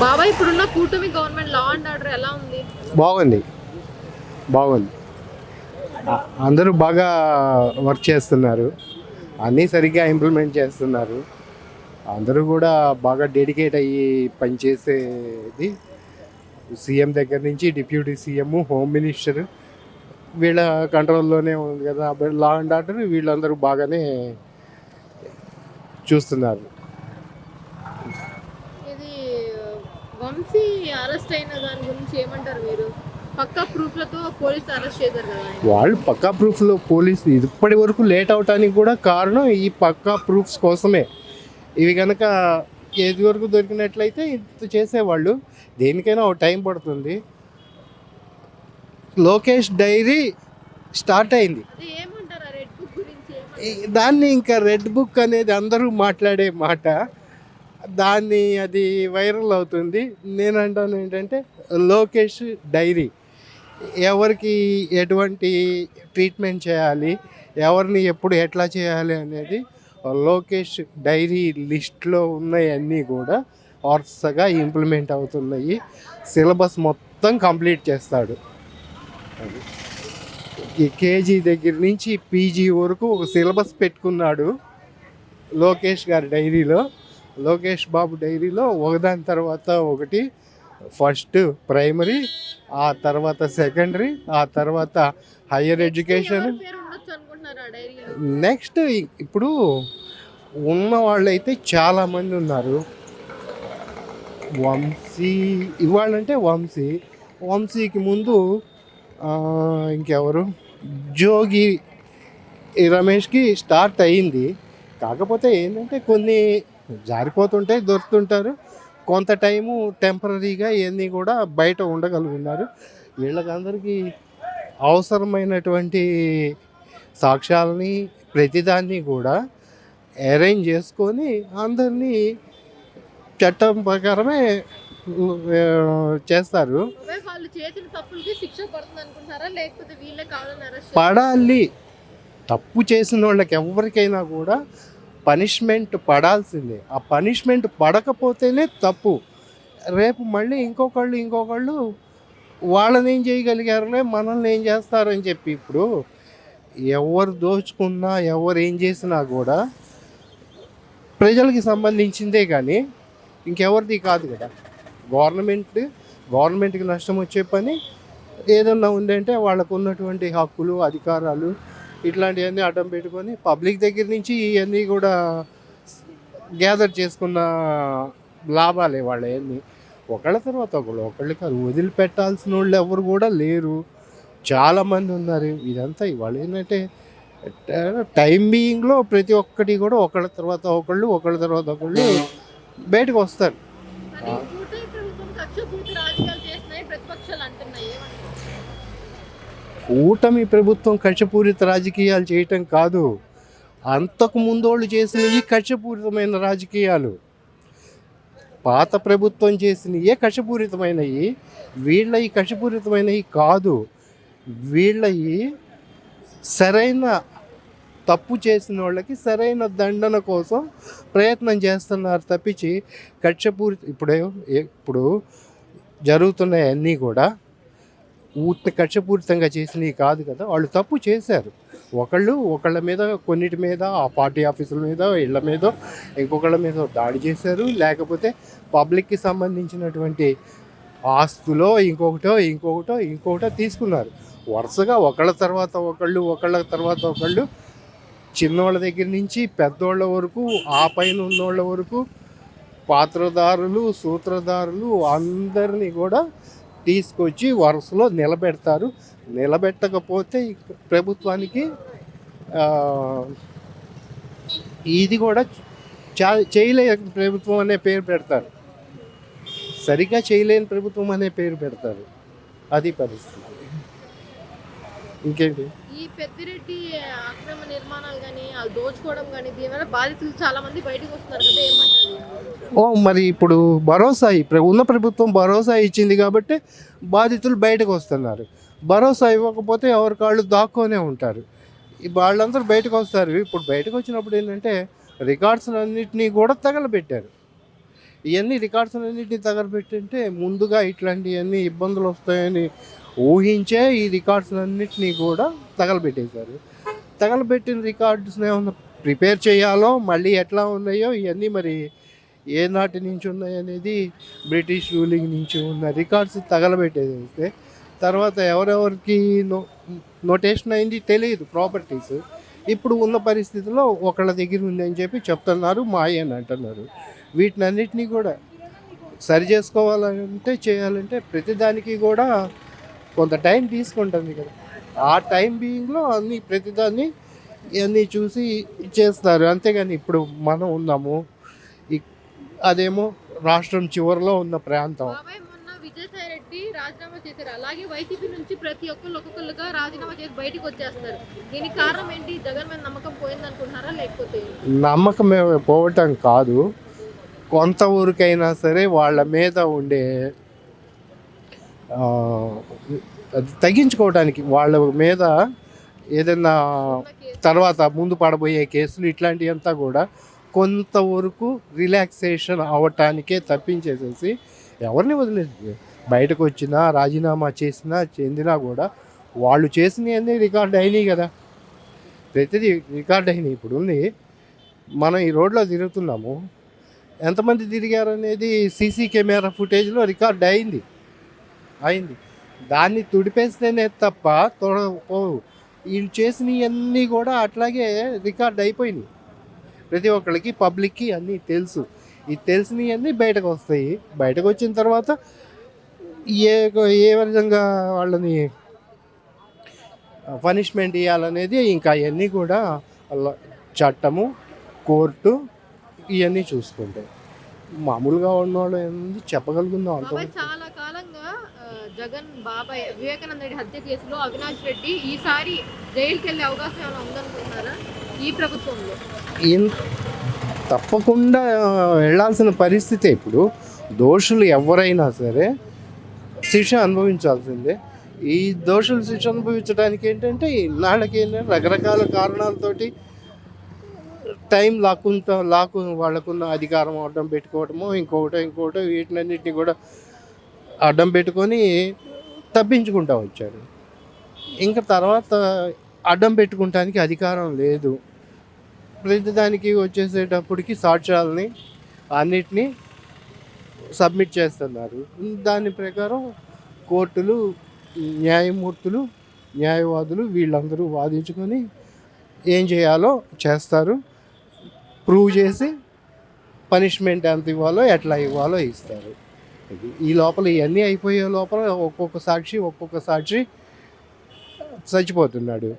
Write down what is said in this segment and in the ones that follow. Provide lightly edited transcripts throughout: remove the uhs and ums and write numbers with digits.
బాబాయ్ ఇప్పుడున్న కూటమి గవర్నమెంట్ లా అండ్ ఆర్డర్ ఎలా ఉంది? బాగుంది, బాగుంది. అందరూ బాగా వర్క్ చేస్తున్నారు, అన్నీ సరిగ్గా ఇంప్లిమెంట్ చేస్తున్నారు. అందరూ కూడా బాగా డెడికేట్ అయ్యి పనిచేసేది. సీఎం దగ్గర నుంచి డిప్యూటీ సీఎం, హోమ్ మినిస్టర్ వీళ్ళ కంట్రోల్లోనే ఉంది కదా లా అండ్ ఆర్డర్. వీళ్ళందరూ బాగానే చూస్తున్నారు. ఇది వంశీ అరెస్ట్ అయిన దాని గురించి ఏమంటారు మీరు? పక్కా ప్రూఫ్లతో పోలీసులు అరెస్ట్ చేశారు కదా. వాళ్ళు పక్కా ప్రూఫ్లో పోలీసు ఇప్పటి వరకు లేట్ అవటానికి కూడా కారణం ఈ పక్కా ప్రూఫ్స్ కోసమే. ఇవి కనుక ఏది వరకు దొరికినట్లయితే ఇంత చేసేవాళ్ళు. దేనికైనా ఒక టైం పడుతుంది. లోకేష్ డైరీ స్టార్ట్ అయింది, ఏమంటారు రెడ్ బుక్ గురించి? దాన్ని ఇంకా రెడ్ బుక్ అనేది అందరూ మాట్లాడే మాట. దాన్ని అది వైరల్ అవుతుంది. నేను అంటాను ఏంటంటే లోకేష్ డైరీ, ఎవరికి ఎటువంటి ట్రీట్మెంట్ చేయాలి, ఎవరిని ఎప్పుడు ఎట్లా చేయాలి అనేది లోకేష్ డైరీ లిస్ట్లో ఉన్నాయన్నీ కూడా వరుసగా ఇంప్లిమెంట్ అవుతున్నాయి. సిలబస్ మొత్తం కంప్లీట్ చేస్తాడు. ఈ కేజీ దగ్గర నుంచి పీజీ వరకు ఒక సిలబస్ పెట్టుకున్నాడు లోకేష్ గారి డైరీలో. లోకేష్ బాబు డైరీలో ఒకదాని తర్వాత ఒకటి, ఫస్ట్ ప్రైమరీ, ఆ తర్వాత సెకండరీ, ఆ తర్వాత హయ్యర్ ఎడ్యుకేషన్. నెక్స్ట్ ఇప్పుడు ఉన్న వాళ్ళైతే చాలామంది ఉన్నారు. వంశీ ఇవాళంటే వంశీకి ముందు ఇంకెవరు, జోగి రమేష్కి స్టార్ట్ అయ్యింది. కాకపోతే ఏంటంటే కొన్ని జారిపోతుంటాయి, దొరుకుతుంటారు. కొంత టైము టెంపరీగా ఇవన్నీ కూడా బయట ఉండగలుగుతున్నారు. వీళ్ళకందరికీ అవసరమైనటువంటి సాక్ష్యాలని ప్రతిదాన్ని కూడా అరేంజ్ చేసుకొని అందరినీ చట్టం ప్రకారమే చేస్తారు. పడాలి. తప్పు చేసిన వాళ్ళకి ఎవరికైనా కూడా పనిష్మెంట్ పడాల్సిందే. ఆ పనిష్మెంట్ పడకపోతేనే తప్పు. రేపు మళ్ళీ ఇంకొకళ్ళు వాళ్ళని ఏం చేయగలిగారులే మనల్ని ఏం చేస్తారని చెప్పి, ఇప్పుడు ఎవరు దోచుకున్నా ఎవరు ఏం చేసినా కూడా ప్రజలకి సంబంధించిందే కానీ ఇంకెవరిది కాదు కదా. గవర్నమెంట్కి నష్టం వచ్చే పని ఏదన్నా ఉందంటే వాళ్ళకు ఉన్నటువంటి హక్కులు, అధికారాలు ఇట్లాంటివన్నీ అడ్డం పెట్టుకొని పబ్లిక్ దగ్గర నుంచి ఇవన్నీ కూడా గ్యాదర్ చేసుకున్న లాభాలే వాళ్ళవన్నీ. ఒకళ్ళ తర్వాత ఒకళ్ళు కాదు, వదిలిపెట్టాల్సిన వాళ్ళు ఎవరు కూడా లేరు, చాలామంది ఉన్నారు. ఇదంతా ఇవాళ ఏంటంటే టైం బీయింగ్లో ప్రతి ఒక్కటి కూడా ఒకళ్ళ తర్వాత ఒకళ్ళు బయటకు వస్తారు. కూటమి ప్రభుత్వం కక్షపూరిత రాజకీయాలు చేయటం కాదు, అంతకు ముందోళ్ళు చేసిన ఈ కక్షపూరితమైన రాజకీయాలు. పాత ప్రభుత్వం చేసిన ఏ కక్షపూరితమైనవి, వీళ్ళ ఈ కక్షపూరితమైనవి కాదు. వీళ్ళవి సరైన తప్పు చేసిన వాళ్ళకి సరైన దండన కోసం ప్రయత్నం చేస్తున్నారు తప్పించి ఇప్పుడు జరుగుతున్నాయి అన్నీ కూడా కక్షపూరితంగా చేసినవి కాదు కదా. వాళ్ళు తప్పు చేశారు. ఒకళ్ళ మీద, కొన్నిటి మీద, ఆ పార్టీ ఆఫీసుల మీద, ఇళ్ళ మీద, ఇంకొకళ్ళ మీద దాడి చేశారు. లేకపోతే పబ్లిక్కి సంబంధించినటువంటి ఆస్తులో ఇంకొకటో తీసుకున్నారు. వరుసగా ఒకళ్ళ తర్వాత ఒకళ్ళు చిన్నోళ్ళ దగ్గర నుంచి పెద్దోళ్ళ వరకు, ఆ పైన ఉన్నోళ్ళ వరకు, పాత్రదారులు, సూత్రధారులు అందరినీ కూడా తీసుకొచ్చి వరుసలో నిలబెడతారు. నిలబెట్టకపోతే ప్రభుత్వానికి ఇది కూడా చేయలేని ప్రభుత్వం అనే పేరు పెడతారు. సరిగ్గా చేయలేని ప్రభుత్వం అనే పేరు పెడతారు. అది పరిస్థితి. ఇంకేంటి, ఈ పెద్దిరెడ్డి అక్రమ నిర్మాణాలు కానీ దోచుకోవడం కానీ దీనివల్ల బాధితులు చాలా మంది బయటకు వస్తున్నారు కదా, ఏమంటారు? మరి ఇప్పుడు ఉన్న ప్రభుత్వం భరోసా ఇచ్చింది కాబట్టి బాధితులు బయటకు వస్తున్నారు. భరోసా ఇవ్వకపోతే ఎవరికాళ్ళు దాక్కొనే ఉంటారు. వాళ్ళందరూ బయటకు వస్తారు. ఇప్పుడు బయటకు వచ్చినప్పుడు ఏంటంటే రికార్డ్స్ అన్నింటినీ కూడా తగలబెట్టారు. ఇవన్నీ రికార్డ్స్ అన్నింటినీ తగలబెట్టింటే ముందుగా ఇట్లాంటివన్నీ ఇబ్బందులు వస్తాయని ఊహించే ఈ రికార్డ్స్ అన్నింటినీ కూడా తగలబెట్టేశారు. తగలబెట్టిన రికార్డ్స్ని ఏమన్నా ప్రిపేర్ చేయాలో మళ్ళీ ఎట్లా ఉన్నాయో ఇవన్నీ మరి ఏ నాటి నుంచి ఉన్నాయనేది బ్రిటిష్ రూలింగ్ నుంచి ఉన్న రికార్డ్స్ తగలబెట్టేస్తే తర్వాత ఎవరెవరికి నోటేషన్ అయింది తెలియదు ప్రాపర్టీస్. ఇప్పుడు ఉన్న పరిస్థితిలో ఒకళ్ళ దగ్గర ఉంది అని చెప్పి చెప్తున్నారు, మాయ అని అంటున్నారు. వీటినన్నిటినీ కూడా సరి చేసుకోవాలంటే చేయాలంటే ప్రతిదానికి కూడా కొంత టైం తీసుకుంటుంది కదా. ఆ టైం బీయింగ్లో ప్రతిదాన్ని ఇవన్నీ చూసి చేస్తారు. అంతేగాని ఇప్పుడు మనం ఉన్నాము, అదేమో రాష్ట్రం చివరిలో ఉన్న ప్రాంతం. బాబాయ్ మొన్న విజయసాయి రెడ్డి రాజీనామా చేశారు. అలాగే వైసీపీ నుంచి ప్రతి ఒక్కొక్కరుగా రాజీనామా చేసి బయటకు వచ్చేస్తారు. దీనికి కారణం ఏంటి? జగన్ మీద నమ్మకం పోయింది అనుకుంటున్నారా, లేకపోతే నమ్మకం పోవటం కాదు, కొంత ఊరికైనా సరే వాళ్ళ మీద ఉండే అది తగ్గించుకోవడానికి, వాళ్ళ మీద ఏదైనా తర్వాత ముందు పడబోయే కేసులు ఇట్లాంటివంతా కూడా కొంతవరకు రిలాక్సేషన్ అవ్వటానికే తప్పించేసేసి ఎవరిని వదిలేదు. బయటకు వచ్చినా రాజీనామా చేసినా చెందినా కూడా వాళ్ళు చేసినవన్నీ రికార్డ్ అయినాయి కదా, ప్రతిదీ రికార్డ్ అయినాయి. ఇప్పుడు ఉంది, మనం ఈ రోడ్లో తిరుగుతున్నాము, ఎంతమంది తిరిగారు అనేది సీసీ కెమెరా ఫుటేజ్లో రికార్డ్ అయింది. దాన్ని తుడిపేస్తేనే తప్ప వీళ్ళు చేసినవన్నీ కూడా అట్లాగే రికార్డ్ అయిపోయినాయి. ప్రతి ఒక్కరికి పబ్లిక్కి అన్నీ తెలుసు. ఈ తెలిసినవన్నీ బయటకు వస్తాయి. బయటకు వచ్చిన తర్వాత ఏ విధంగా వాళ్ళని పనిష్మెంట్ ఇవ్వాలనేది ఇంకా అవన్నీ కూడా చట్టము, కోర్టు ఇవన్నీ చూసుకుంటాయి. మామూలుగా ఉన్నవాళ్ళు ఏంది చెప్పగలుగుతున్నాం అంత. చాలా కాలంగా జగన్ బాబాయ్ వివేకానంద రెడ్డి హత్య కేసులో అవినాష్ రెడ్డి ఈసారి జైలుకి వెళ్ళే అవకాశం ఏమైనా ఉందనుకుంటున్నారా ఈ ప్రభుత్వంలో? తప్పకుండా వెళ్ళాల్సిన పరిస్థితి. ఇప్పుడు దోషులు ఎవరైనా సరే శిక్ష అనుభవించాల్సిందే. ఈ దోషులు శిక్ష అనుభవించడానికి ఏంటంటే నాళ్ళకి రకరకాల కారణాలతోటి టైం వాళ్ళకున్న అధికారం అడ్డం పెట్టుకోవటమో ఇంకొకటో వీటినన్నింటినీ కూడా అడ్డం పెట్టుకొని తప్పించుకుంటూ వచ్చారు. ఇంకా తర్వాత అడ్డం పెట్టుకుంటానికి అధికారం లేదు. ప్రతిదానికి వచ్చేసేటప్పటికి సాక్ష్యాలని అన్నిటినీ సబ్మిట్ చేస్తున్నారు. దాని ప్రకారం కోర్టులు, న్యాయమూర్తులు, న్యాయవాదులు వీళ్ళందరూ వాదించుకొని ఏం చేయాలో చేస్తారు. ప్రూవ్ చేసి పనిష్మెంట్ ఎంత ఇవ్వాలో ఎట్లా ఇవ్వాలో ఇస్తారు. ఈ లోపల ఇవన్నీ అయిపోయే లోపల ఒక్కొక్క సాక్షి చచ్చిపోతున్నాడు.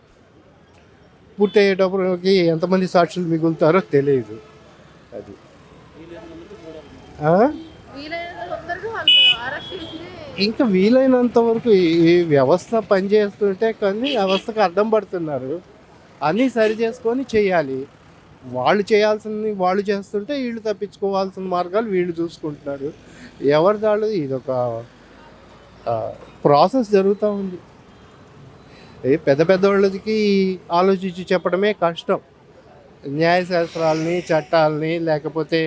పూర్తయ్యేటప్పటికి ఎంతమంది సాక్షులు మిగులుతారో తెలియదు. అది ఇంకా వీలైనంత వరకు ఈ వ్యవస్థ పనిచేస్తుంటే కానీ వ్యవస్థకు అడ్డం పడుతున్నారు. అన్నీ సరి చేసుకొని చేయాలి. వాళ్ళు చేయాల్సింది వాళ్ళు చేస్తుంటే వీళ్ళు తప్పించుకోవాల్సిన మార్గాలు వీళ్ళు చూసుకుంటున్నారు. ఎవరి దాళ్ళు ఇదొక ప్రాసెస్ జరుగుతూ ఉంది. పెద్ద వాళ్ళకి ఆలోచించి చెప్పడమే కష్టం. న్యాయశాస్త్రాలని, చట్టాలని, లేకపోతే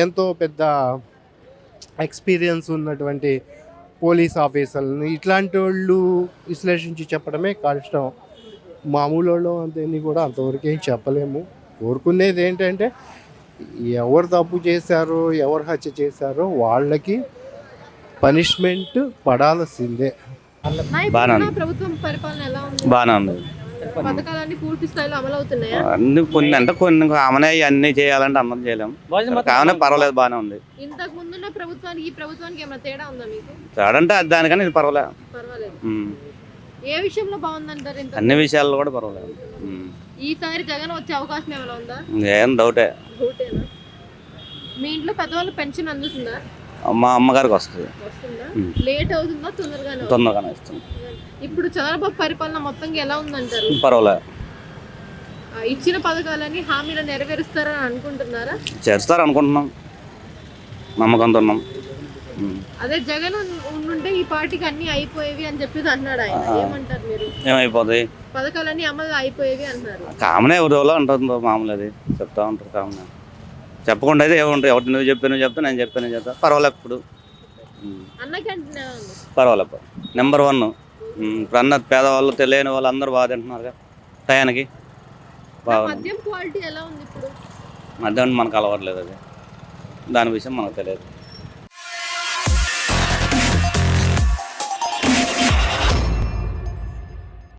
ఎంతో పెద్ద ఎక్స్పీరియన్స్ ఉన్నటువంటి పోలీస్ ఆఫీసర్లని ఇట్లాంటి వాళ్ళు విశ్లేషించి చెప్పడమే కష్టం. మామూలు వాళ్ళు అంతేని కూడా అంతవరకు ఏం చెప్పలేము. కోరుకునేది ఏంటంటే ఎవరు తప్పు చేశారో, ఎవరు హత్య చేశారో వాళ్ళకి పనిష్మెంట్ పడాల్సిందే. ప్రభుత్వం పరిపాలన ఎలా ఉంది? బాగానే ఉంది. పథకాలన్నీ పూర్తి స్థాయిలో అమలు అవుతున్నాయా? కొన్ని అమలు అన్ని చేయాలంటే అమలు చేయలేము, కానీ పర్వాలేదు, బాగానే ఉంది. ఇంతకు ముందున్న ప్రభుత్వానికి ఈ ప్రభుత్వానికి ఏమైనా తేడా ఉందా మీకు? తేడంటే దానికన్నా ఇది పర్వాలేదు. ఏ విషయంలో బాగుందంటారు? అన్ని విషయాల్లో కూడా పర్వాలేదు. ఈసారి జగన్ వచ్చే అవకాశం ఏమైనా ఉందా? ఏం డౌటే. మీ ఇంట్లో పెద్దవాళ్ళు పెన్షన్ అందుతుందా? మా అమ్మగారికి వస్తుంది. లేట్ అవుతుందా, తొందరగానే వస్తుంది. ఇప్పుడు చంద్రబాబు పరిపాలన మొత్తంగా ఎలా ఉందంటారు? పర్వాలేదు. ఇచ్చిన పథకాలని హామీలు నెరవేరుస్తారని అనుకుంటున్నారా? చేస్తారు అనుకుంటున్నాం, నమ్మకంతో ఉన్నాం. అదే జగన్ ఉండుంటే ఈ పార్టీకి అన్ని అయిపోయేవి అని చెప్పేది అన్నాడు ఆయన. ఏమంటారు మీరు? ఏమైపోతాయి? పథకాలన్నీ అమలు అయిపోయేవి అంటున్నారు. కామనే ఎవరిలో ఉంటుంది, మామూలు అది చెప్తా ఉంటారు. కామనే చెప్పకుండా అయితే ఏముంటుంది, ఎవరు నువ్వు చెప్తా నేను చెప్తా పర్వాలేదు. ఇప్పుడు అన్న క్యాంటీన్ ఎలా ఉంది? పర్వాలేదు, నెంబర్ 1. ఇప్పుడు అన్న పేదవాళ్ళు తెలియని వాళ్ళు అందరూ బాగా తింటున్నారు టయానికి బాగుంది. మద్యం క్వాలిటీ ఎలా ఉంది ఇప్పుడు? మధ్యాహ్నం మనకు అలవాట్లేదు, అది దాని విషయం మనకు తెలియదు.